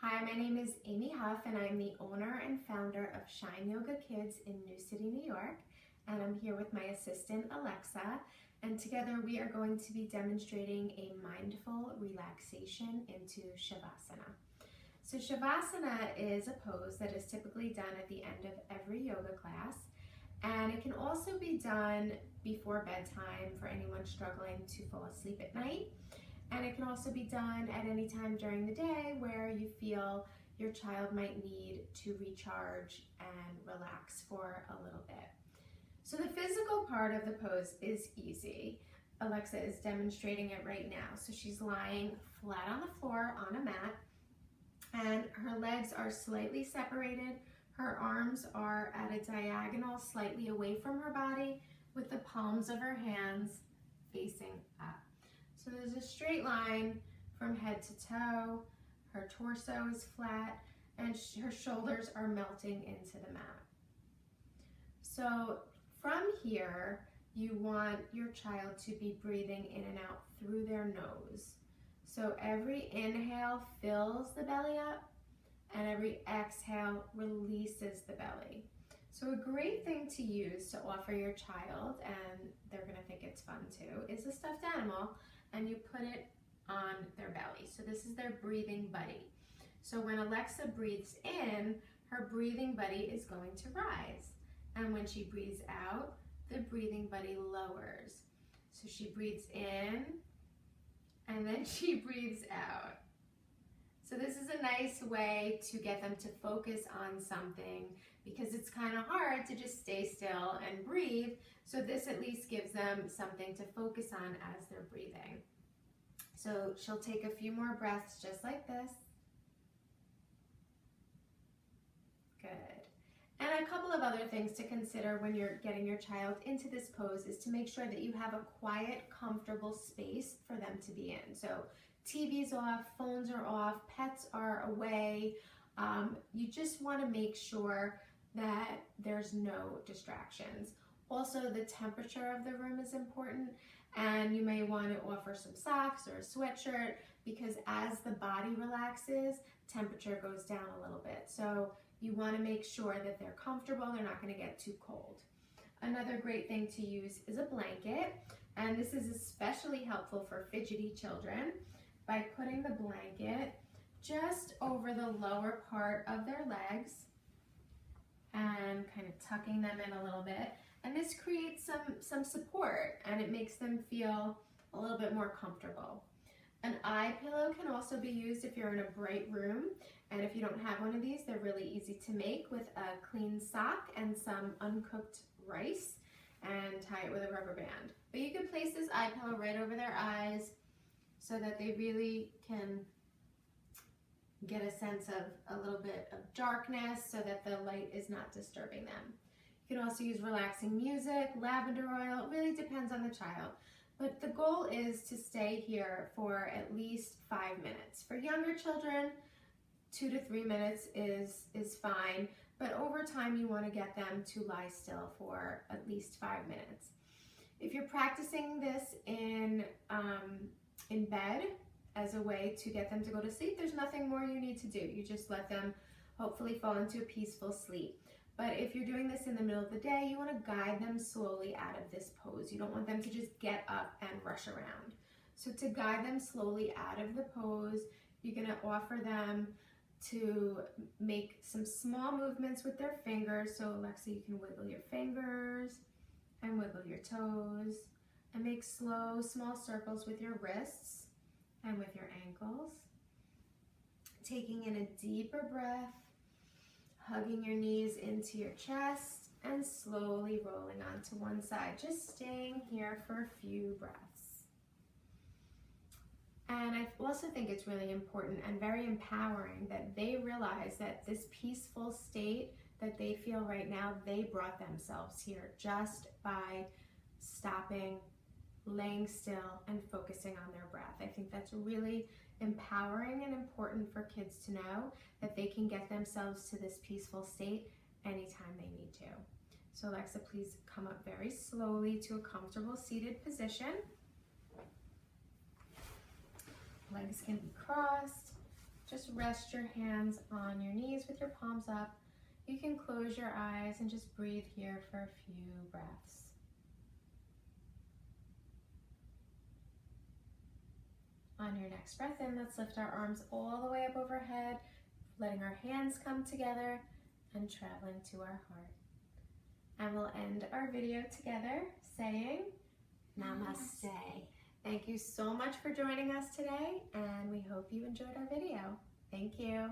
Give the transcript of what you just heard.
Hi, my name is Amy Huff and I'm the owner and founder of Shine Yoga Kids in New City, New York. And I'm here with my assistant, Alexa. And together we are going to be demonstrating a mindful relaxation into Savasana. So Savasana is a pose that is typically done at the end of every yoga class. And it can also be done before bedtime for anyone struggling to fall asleep at night. And it can also be done at any time during the day where you feel your child might need to recharge and relax for a little bit. So the physical part of the pose is easy. Alexa is demonstrating it right now. So she's lying flat on the floor on a mat and her legs are slightly separated. Her arms are at a diagonal slightly away from her body with the palms of her hands facing up. So there's a straight line from head to toe, her torso is flat, and her shoulders are melting into the mat. So from here, you want your child to be breathing in and out through their nose. So every inhale fills the belly up, and every exhale releases the belly. So a great thing to use to offer your child, and they're gonna think it's fun too, is a stuffed animal, and you put it on their belly. So this is their breathing buddy. So when Alexa breathes in, her breathing buddy is going to rise. And when she breathes out, the breathing buddy lowers. So she breathes in, and then she breathes out. So this is a nice way to get them to focus on something because it's kind of hard to just stay still and breathe. So this at least gives them something to focus on as they're breathing. So she'll take a few more breaths just like this. Good. And a couple of other things to consider when you're getting your child into this pose is to make sure that you have a quiet, comfortable space for them to be in. So TV's off, phones are off, pets are away. You just want to make sure that there's no distractions. Also, the temperature of the room is important, and you may want to offer some socks or a sweatshirt because as the body relaxes, temperature goes down a little bit. So you want to make sure that they're comfortable, they're not going to get too cold. Another great thing to use is a blanket, and this is especially helpful for fidgety children by putting the blanket just over the lower part of their legs and kind of tucking them in a little bit. And this creates some support and it makes them feel a little bit more comfortable. An eye pillow can also be used if you're in a bright room, and if you don't have one of these, they're really easy to make with a clean sock and some uncooked rice and tie it with a rubber band. But you can place this eye pillow right over their eyes so that they really can get a sense of a little bit of darkness so that the light is not disturbing them. You can also use relaxing music, lavender oil, it really depends on the child. But the goal is to stay here for at least 5 minutes. For younger children, 2 to 3 minutes is fine, but over time you want to get them to lie still for at least 5 minutes. If you're practicing this in bed as a way to get them to go to sleep, there's nothing more you need to do. You just let them hopefully fall into a peaceful sleep. But if you're doing this in the middle of the day, you want to guide them slowly out of this pose. You don't want them to just get up and rush around. So to guide them slowly out of the pose, you're going to offer them to make some small movements with their fingers. So Alexa, you can wiggle your fingers and wiggle your toes and make slow, small circles with your wrists and with your ankles. Taking in a deeper breath, hugging your knees into your chest and slowly rolling onto one side, just staying here for a few breaths. And I also think it's really important and very empowering that they realize that this peaceful state that they feel right now, they brought themselves here just by stopping, laying still, and focusing on their breath. I think that's really empowering and important for kids to know that they can get themselves to this peaceful state anytime they need to. So Alexa, please come up very slowly to a comfortable seated position. Legs can be crossed, Just rest your hands on your knees with your palms up. You can close your eyes and just breathe here for a few breaths. On your next breath in, let's lift our arms all the way up overhead, letting our hands come together and traveling to our heart. And we'll end our video together saying Namaste. Thank you so much for joining us today, and we hope you enjoyed our video. Thank you.